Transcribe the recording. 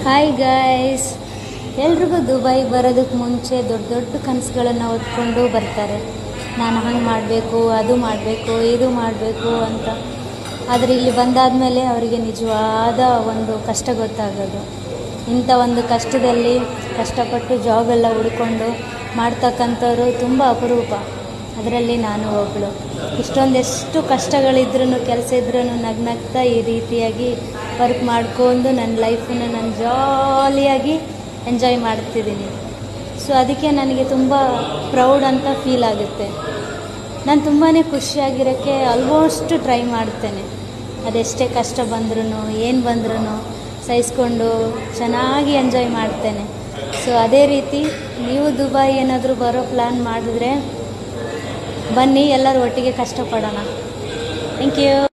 Hi guys, ಎಲ್ರಿಗೂ Dubai ಬರೋದಕ್ಕೆ ಮುಂಚೆ ದೊಡ್ಡ ದೊಡ್ಡ ಕನಸುಗಳನ್ನು ಹೊತ್ಕೊಂಡು ಬರ್ತಾರೆ. ನಾನು ಹಂಗೆ ಮಾಡಬೇಕು, ಅದು ಮಾಡಬೇಕು, ಇದು ಮಾಡಬೇಕು ಅಂತ. ಆದರೆ ಇಲ್ಲಿ ಬಂದಾದಮೇಲೆ ಅವರಿಗೆ ನಿಜವಾದ ಒಂದು ಕಷ್ಟ ಗೊತ್ತಾಗೋದು. ಇಂಥ ಒಂದು ಕಷ್ಟದಲ್ಲಿ ಕಷ್ಟಪಟ್ಟು ಜಾಬೆಲ್ಲ ಹುಡ್ಕೊಂಡು ಮಾಡ್ತಕ್ಕಂಥವ್ರು ತುಂಬ ಅಪರೂಪ. ಅದರಲ್ಲಿ ನಾನು ಒಬ್ಬಳು. ಇಷ್ಟೊಂದೆಷ್ಟು ಕಷ್ಟಗಳಿದ್ರೂ, ಕೆಲಸ ಇದ್ರೂ ನಗ್ನಗ್ತಾ ಈ ರೀತಿಯಾಗಿ ವರ್ಕ್ ಮಾಡ್ಕೊಂಡು ನನ್ನ ಲೈಫನ್ನು ನಾನು ಜಾಲಿಯಾಗಿ ಎಂಜಾಯ್ ಮಾಡ್ತಿದ್ದೀನಿ. ಸೊ ಅದಕ್ಕೆ ನನಗೆ ತುಂಬ ಪ್ರೌಡ್ ಅಂತ ಫೀಲ್ ಆಗುತ್ತೆ. ನಾನು ತುಂಬಾ ಖುಷಿಯಾಗಿರೋಕ್ಕೆ ಆಲ್ಮೋಸ್ಟ್ ಟ್ರೈ ಮಾಡ್ತೇನೆ. ಅದೆಷ್ಟೇ ಕಷ್ಟ ಬಂದ್ರೂ, ಏನು ಬಂದ್ರೂ ಸಹಿಸ್ಕೊಂಡು ಚೆನ್ನಾಗಿ ಎಂಜಾಯ್ ಮಾಡ್ತೇನೆ. ಸೊ ಅದೇ ರೀತಿ ನೀವು ದುಬೈ ಏನಾದರೂ ಬರೋ ಪ್ಲ್ಯಾನ್ ಮಾಡಿದ್ರೆ ಬನ್ನಿ, ಎಲ್ಲರೂ ಒಟ್ಟಿಗೆ ಕಷ್ಟಪಡೋಣ. Thank you.